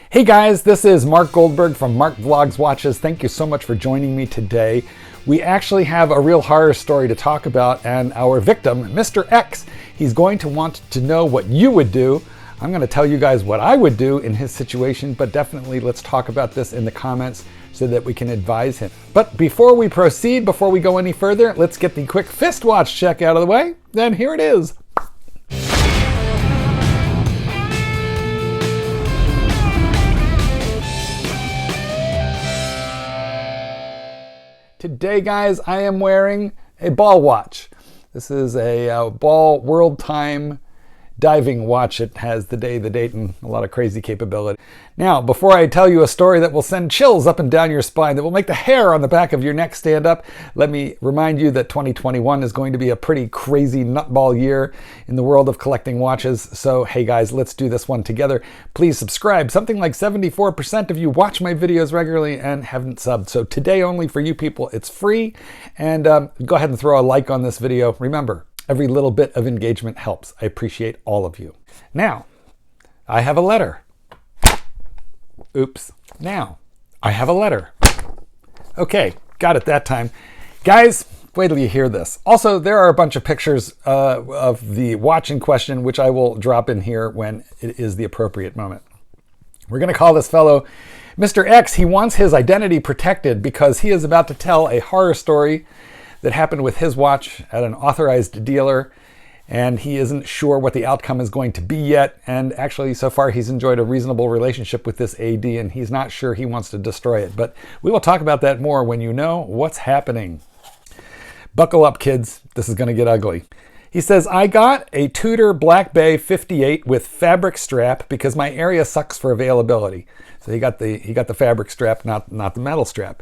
Hey guys, this is Mark Goldberg from Mark Vlogs Watches. Thank you so much for joining me today. We actually have a real horror story to talk about, and our victim, Mr. X, he's going to want to know what you would do. I'm going to tell you guys what I would do in his situation, but definitely let's talk about this in the comments so that we can advise him. But before we proceed, before we go any further, let's get the quick fist watch check out of the way. Then here it is. Today, guys, I am wearing a ball watch. This is a ball world time diving watch. It has the day, the date, and a lot of crazy capability. Now, before I tell you a story that will send chills up and down your spine, that will make the hair on the back of your neck stand up, let me remind you that 2021 is going to be a pretty crazy nutball year in the world of collecting watches. So, hey guys, let's do this one together. Please subscribe. Something like 74% of you watch my videos regularly and haven't subbed. So today only for you people, it's free. And go ahead and throw a like on this video. Remember, every little bit of engagement helps. I appreciate all of you. Now, I have a letter. Oops. Now, I have a letter. Okay, got it that time. Guys, wait till you hear this. Also, there are a bunch of pictures of the watch in question, which I will drop in here when it is the appropriate moment. We're going to call this fellow Mr. X. He wants his identity protected because he is about to tell a horror story that happened with his watch at an authorized dealer, and he isn't sure what the outcome is going to be yet. And actually, so far, he's enjoyed a reasonable relationship with this AD, and he's not sure he wants to destroy it. But we will talk about that more when you know what's happening. Buckle up, kids. This is going to get ugly. He says, I got a Tudor Black Bay 58 with fabric strap because my area sucks for availability. So he got the fabric strap, not the metal strap.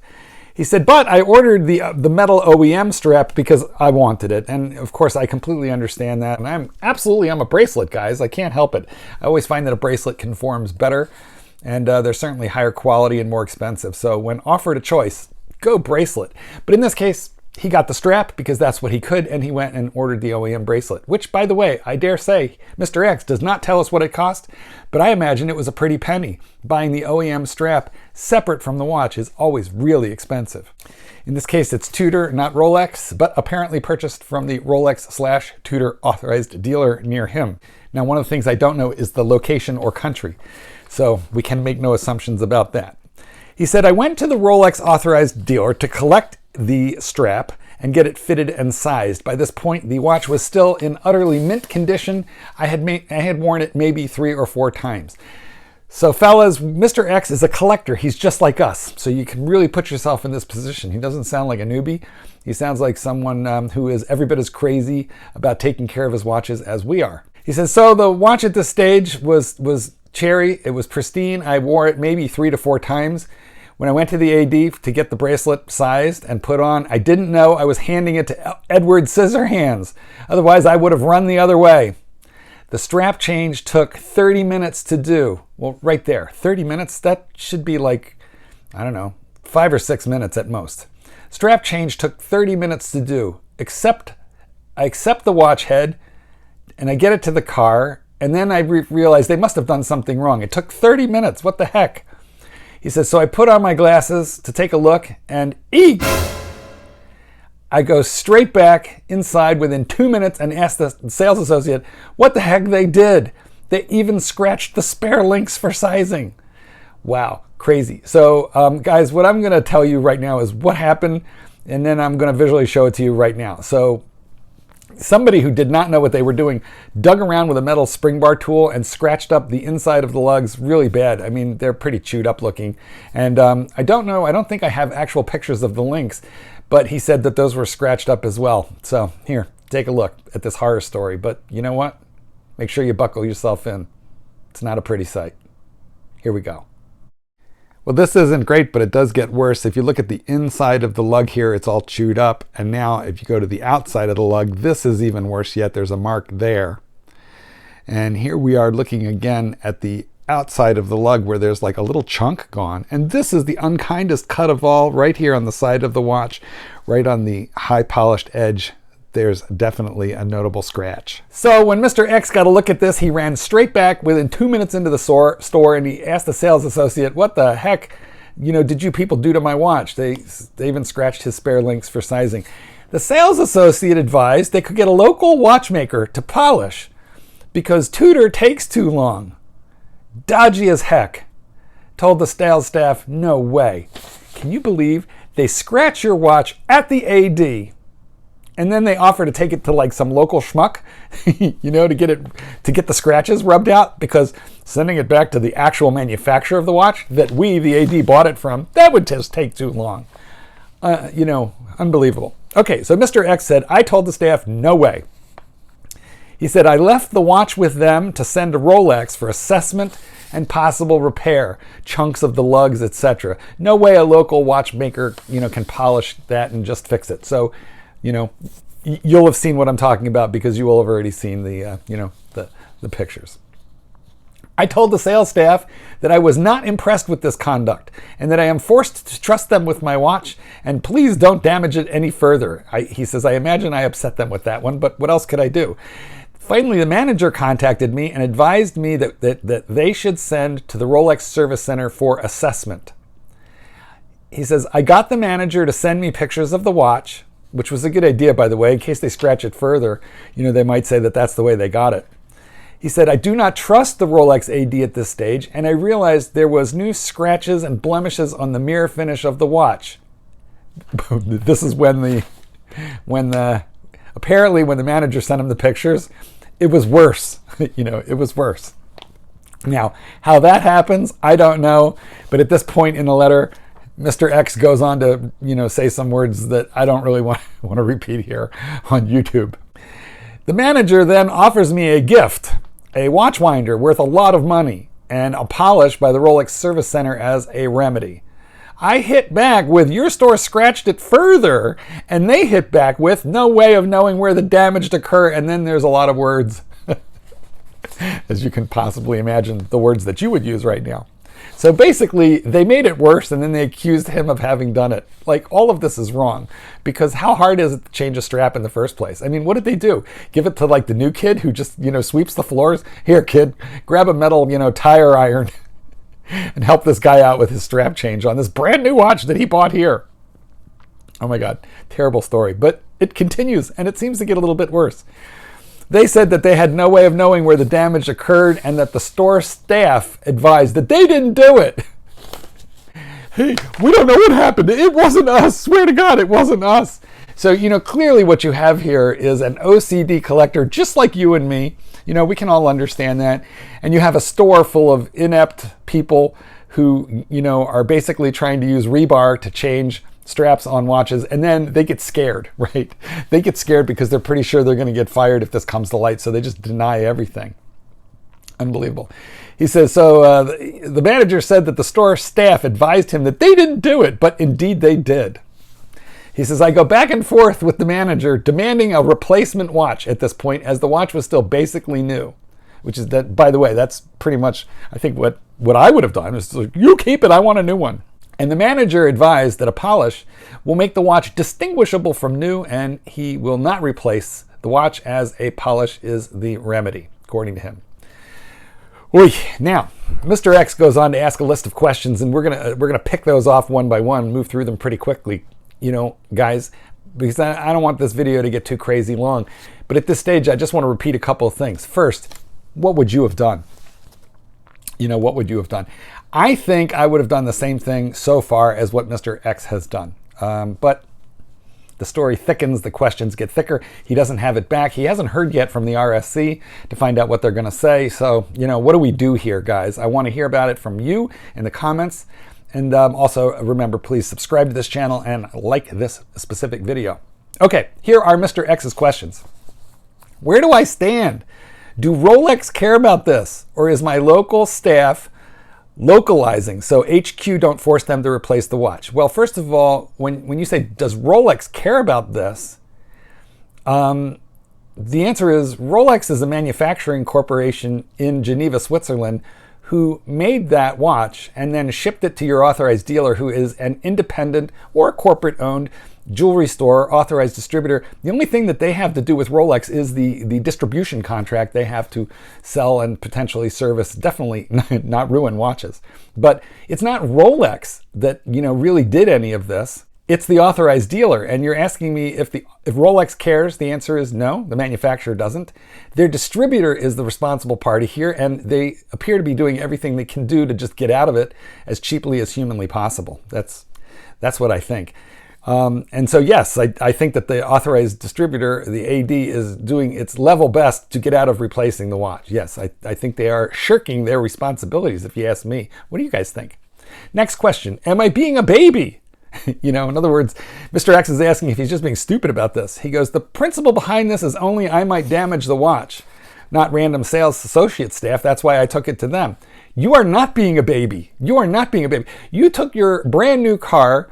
He said, but I ordered the metal OEM strap because I wanted it. And of course, I completely understand that. And I'm a bracelet, guys. I can't help it. I always find that a bracelet conforms better. And they're certainly higher quality and more expensive. So when offered a choice, go bracelet. But in this case, he got the strap because that's what he could. And he went and ordered the OEM bracelet, which, by the way, I dare say, Mr. X does not tell us what it cost. But I imagine it was a pretty penny. Buying the OEM strap separate from the watch is always really expensive. In this case, it's Tudor, not Rolex, but apparently purchased from the Rolex/Tudor authorized dealer near him. Now, one of the things I don't know is the location or country, so we can make no assumptions about that. He said, I went to the Rolex authorized dealer to collect the strap and get it fitted and sized. By this point, the watch was still in utterly mint condition. I had worn it maybe 3 or 4 times. So fellas, Mr. X is a collector. He's just like us. So you can really put yourself in this position. He doesn't sound like a newbie. He sounds like someone who is every bit as crazy about taking care of his watches as we are. He says, so the watch at this stage was cherry. It was pristine. I wore it maybe 3 to 4 times. When I went to the AD to get the bracelet sized and put on, I didn't know I was handing it to Edward Scissorhands. Otherwise, I would have run the other way. The strap change took 30 minutes to do. Well, right there, 30 minutes? That should be like, I don't know, 5 or 6 minutes at most. Strap change took 30 minutes to do. I accept the watch head, and I get it to the car, and then I realize they must have done something wrong. It took 30 minutes. What the heck? He says, so I put on my glasses to take a look, and eek! I go straight back inside within 2 minutes and ask the sales associate what the heck they did. They even scratched the spare links for sizing. Wow, crazy. So guys, what I'm going to tell you right now is what happened, and then I'm going to visually show it to you right now. So somebody who did not know what they were doing dug around with a metal spring bar tool and scratched up the inside of the lugs really bad. I mean, they're pretty chewed up looking. And I don't think I have actual pictures of the links, but he said that those were scratched up as well. So here, take a look at this horror story. But you know what? Make sure you buckle yourself in. It's not a pretty sight. Here we go. Well, this isn't great, but it does get worse. If you look at the inside of the lug here, it's all chewed up. And now if you go to the outside of the lug, this is even worse yet. There's a mark there. And here we are looking again at the outside of the lug where there's like a little chunk gone. And this is the unkindest cut of all, right here on the side of the watch, right on the high polished edge. there's definitely a notable scratch. So when Mr. X got a look at this, he ran straight back within 2 minutes into the store and he asked the sales associate, what the heck, did you people do to my watch? They even scratched his spare links for sizing. The sales associate advised they could get a local watchmaker to polish because Tudor takes too long. Dodgy as heck. Told the sales staff, no way. Can you believe they scratch your watch at the AD and then they offer to take it to like some local schmuck, to get the scratches rubbed out, because sending it back to the actual manufacturer of the watch that we, the AD, bought it from, that would just take too long. Unbelievable. Okay, so Mr. X said, I told the staff, no way. He said, I left the watch with them to send to Rolex for assessment and possible repair, chunks of the lugs, etc. No way a local watchmaker, can polish that and just fix it. So, you'll have seen what I'm talking about because you will have already seen the pictures. I told the sales staff that I was not impressed with this conduct and that I am forced to trust them with my watch and please don't damage it any further. He says, I imagine I upset them with that one, but what else could I do? Finally, the manager contacted me and advised me that they should send to the Rolex Service Center for assessment. He says, I got the manager to send me pictures of the watch, which was a good idea, by the way, in case they scratch it further. They might say that that's the way they got it. He said, I do not trust the Rolex AD at this stage, and I realized there was new scratches and blemishes on the mirror finish of the watch. This is apparently when the manager sent him the pictures, it was worse. It was worse. Now, how that happens, I don't know. But at this point in the letter, Mr. X goes on to, say some words that I don't really want to repeat here on YouTube. The manager then offers me a gift, a watch winder worth a lot of money, and a polish by the Rolex Service Center as a remedy. I hit back with, your store scratched it further, and they hit back with, no way of knowing where the damage occurred, and then there's a lot of words, as you can possibly imagine, the words that you would use right now. So basically, they made it worse, and then they accused him of having done it. Like, all of this is wrong, because how hard is it to change a strap in the first place? I mean, what did they do? Give it to, like, the new kid who just, sweeps the floors? Here, kid, grab a metal, tire iron and help this guy out with his strap change on this brand new watch that he bought here. Oh my God, terrible story. But it continues, and it seems to get a little bit worse. They said that they had no way of knowing where the damage occurred and that the store staff advised that they didn't do it. Hey, we don't know what happened. It wasn't us. Swear to God, it wasn't us. So, clearly what you have here is an OCD collector just like you and me. We can all understand that. And you have a store full of inept people who, are basically trying to use rebar to change straps on watches, and then they get scared, right? They get scared because they're pretty sure they're going to get fired if this comes to light, so they just deny everything. Unbelievable. He says, so the manager said that the store staff advised him that they didn't do it, but indeed they did. He says, I go back and forth with the manager demanding a replacement watch at this point, as the watch was still basically new, which is that, by the way, that's pretty much, I think, what I would have done is, like, you keep it, I want a new one. And the manager advised that a polish will make the watch distinguishable from new, and he will not replace the watch, as a polish is the remedy, according to him. Now, Mr. X goes on to ask a list of questions, and we're gonna pick those off one by one, move through them pretty quickly, guys, because I don't want this video to get too crazy long. But at this stage, I just want to repeat a couple of things. First, what would you have done? What would you have done? I think I would have done the same thing so far as what Mr. X has done. But the story thickens, the questions get thicker. He doesn't have it back. He hasn't heard yet from the RSC to find out what they're going to say. So, what do we do here, guys? I want to hear about it from you in the comments. And also, remember, please subscribe to this channel and like this specific video. Okay, here are Mr. X's questions. Where do I stand? Do Rolex care about this? Or is my local staff localizing, so HQ don't force them to replace the watch? Well, first of all, when you say, does Rolex care about this? The answer is Rolex is a manufacturing corporation in Geneva, Switzerland, who made that watch and then shipped it to your authorized dealer, who is an independent or corporate-owned jewelry store, authorized distributor. The only thing that they have to do with Rolex is the distribution contract they have to sell and potentially service, definitely not ruin watches. But it's not Rolex that, really did any of this. It's the authorized dealer. And you're asking me if Rolex cares. The answer is no, the manufacturer doesn't. Their distributor is the responsible party here, and they appear to be doing everything they can do to just get out of it as cheaply as humanly possible. That's what I think. And so, yes, I think that the authorized distributor, the AD, is doing its level best to get out of replacing the watch. Yes, I think they are shirking their responsibilities, if you ask me. What do you guys think? Next question. Am I being a baby? In other words, Mr. X is asking if he's just being stupid about this. He goes, the principle behind this is only I might damage the watch, not random sales associate staff. That's why I took it to them. You are not being a baby. You are not being a baby. You took your brand new car,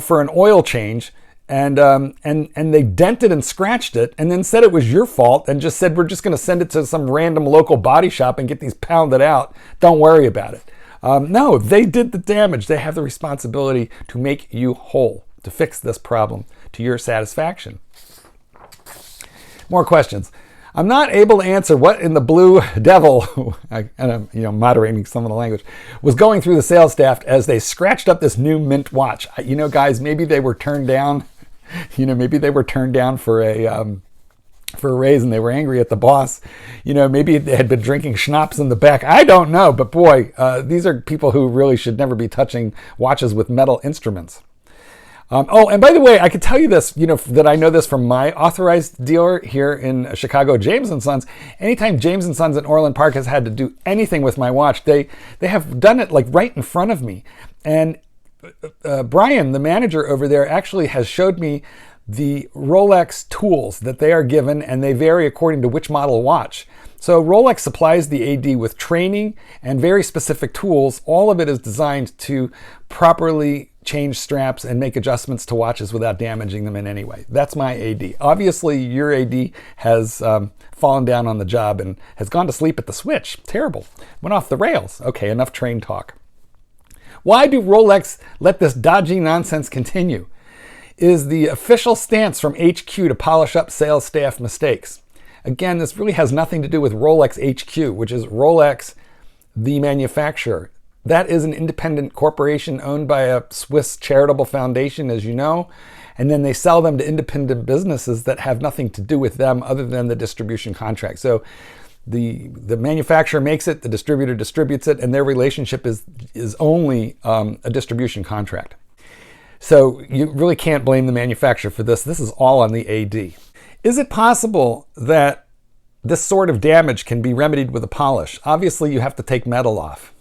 for an oil change, and they dented and scratched it, and then said it was your fault, and just said we're just going to send it to some random local body shop and get these pounded out. Don't worry about it. No, they did the damage. They have the responsibility to make you whole, to fix this problem to your satisfaction. More questions. I'm not able to answer what in the blue devil, and I'm moderating some of the language, was going through the sales staff as they scratched up this new mint watch. Guys, maybe they were turned down. Maybe they were turned down for a raise and they were angry at the boss. Maybe they had been drinking schnapps in the back. I don't know, but boy, these are people who really should never be touching watches with metal instruments. And by the way, I could tell you this, that I know this from my authorized dealer here in Chicago, James & Sons. Anytime James & Sons in Orland Park has had to do anything with my watch, they have done it like right in front of me. And Brian, the manager over there, actually has showed me the Rolex tools that they are given, and they vary according to which model watch. So Rolex supplies the AD with training and very specific tools. All of it is designed to properly change straps and make adjustments to watches without damaging them in any way. That's my AD. Obviously, your AD has fallen down on the job and has gone to sleep at the switch. Terrible. Went off the rails. Okay, enough train talk. Why do Rolex let this dodgy nonsense continue? Is the official stance from HQ to polish up sales staff mistakes. Again, this really has nothing to do with Rolex HQ, which is Rolex, the manufacturer. That is an independent corporation owned by a Swiss charitable foundation, as you know, and then they sell them to independent businesses that have nothing to do with them other than the distribution contract. So the manufacturer makes it, the distributor distributes it, and their relationship is only a distribution contract. So you really can't blame the manufacturer for this. This is all on the AD. Is it possible that this sort of damage can be remedied with a polish? Obviously, you have to take metal off.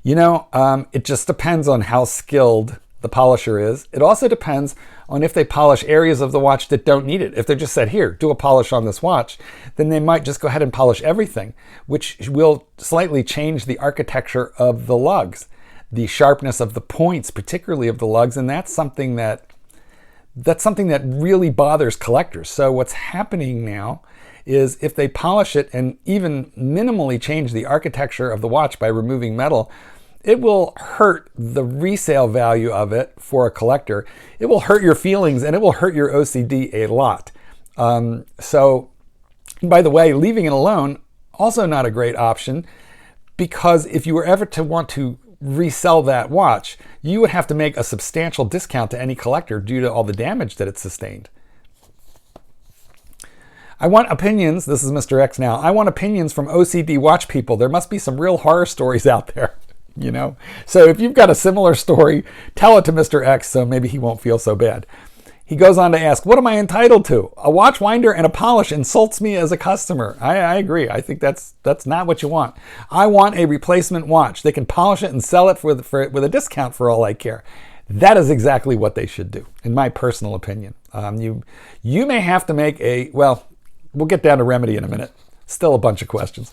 It just depends on how skilled the polisher is. It also depends on if they polish areas of the watch that don't need it. If they just said, here, do a polish on this watch, then they might just go ahead and polish everything, which will slightly change the architecture of the lugs, the sharpness of the points, particularly of the lugs, and that's something that really bothers collectors. So what's happening now is if they polish it and even minimally change the architecture of the watch by removing metal, it will hurt the resale value of it for a collector. It will hurt your feelings and it will hurt your OCD a lot. So, by the way, leaving it alone, also not a great option, because if you were ever to want to resell that watch, you would have to make a substantial discount to any collector due to all the damage that it sustained. I want opinions. This is Mr. X now. I want opinions from OCD watch people. There must be some real horror stories out there, So if you've got a similar story, tell it to Mr. X so maybe he won't feel so bad. He goes on to ask, what am I entitled to? A watch winder and a polish insults me as a customer. I agree. I think that's not what you want. I want a replacement watch. They can polish it and sell it with a discount for all I care. That is exactly what they should do, in my personal opinion. You may have to make we'll get down to remedy in a minute. Still a bunch of questions.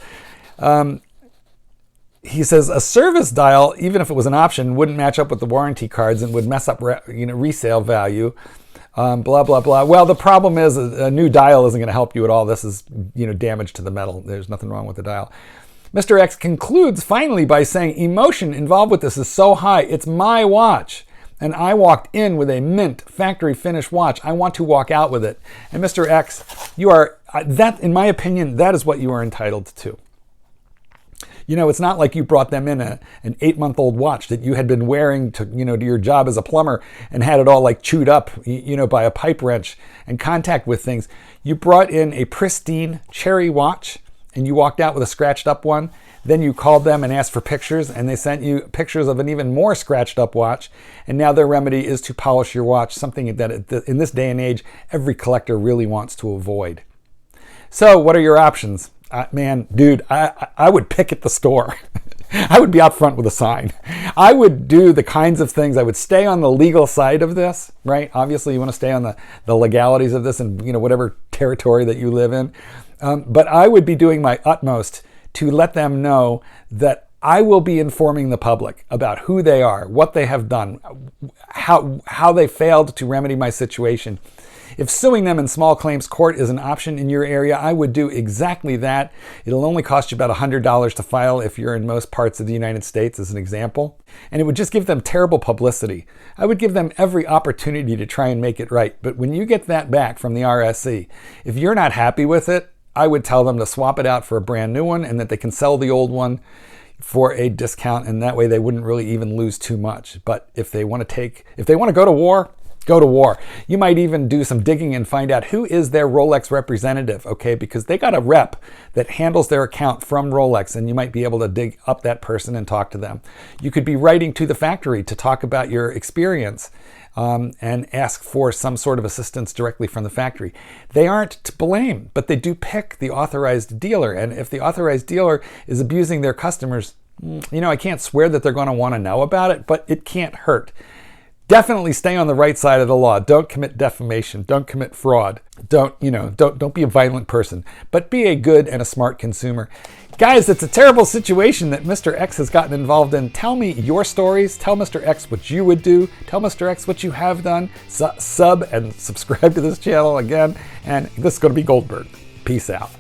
He says a service dial, even if it was an option, wouldn't match up with the warranty cards and would mess up resale value. Blah, blah, blah. Well, the problem is a new dial isn't going to help you at all. This is, damage to the metal. There's nothing wrong with the dial. Mr. X concludes finally by saying emotion involved with this is so high. It's my watch. and I walked in with a mint factory finish watch, I want to walk out with it. And Mr. X, you are, that, in my opinion, that is what you are entitled to. You know, it's not like you brought them in an 8-month-old watch that you had been wearing to, you know, to your job as a plumber and had it all like chewed up, you know, by a pipe wrench and contact with things. You brought in a pristine cherry watch and you walked out with a scratched up one. Then you called them and asked for pictures, and they sent you pictures of an even more scratched up watch. And now their remedy is to polish your watch, something that in this day and age, every collector really wants to avoid. So what are your options? Man, dude, I would pick at the store. I would be out front with a sign. I would do the kinds of things. I would stay on the legal side of this, right? Obviously, you want to stay on the legalities of this and, you know, whatever territory that you live in. But I would be doing my utmost to let them know that I will be informing the public about who they are, what they have done, how they failed to remedy my situation. If suing them in small claims court is an option in your area, I would do exactly that. It'll only cost you about $100 to file if you're in most parts of the United States, as an example. And it would just give them terrible publicity. I would give them every opportunity to try and make it right. But when you get that back from the RSC, if you're not happy with it, I would tell them to swap it out for a brand new one and that they can sell the old one for a discount, and that way they wouldn't really even lose too much. But if they want to go to war, go to war. You might even do some digging and find out who is their Rolex representative, okay? Because they got a rep that handles their account from Rolex, and you might be able to dig up that person and talk to them. You could be writing to the factory to talk about your experience and ask for some sort of assistance directly from the factory. They aren't to blame, but they do pick the authorized dealer. And if the authorized dealer is abusing their customers, you know, I can't swear that they're going to want to know about it, but it can't hurt. Definitely stay on the right side of the law. Don't commit defamation. Don't commit fraud. Don't be a violent person, but be a good and a smart consumer. Guys, it's a terrible situation that Mr. X has gotten involved in. Tell me your stories. Tell Mr. X what you would do. Tell Mr. X what you have done. Sub and subscribe to this channel again. And this is going to be Goldberg. Peace out.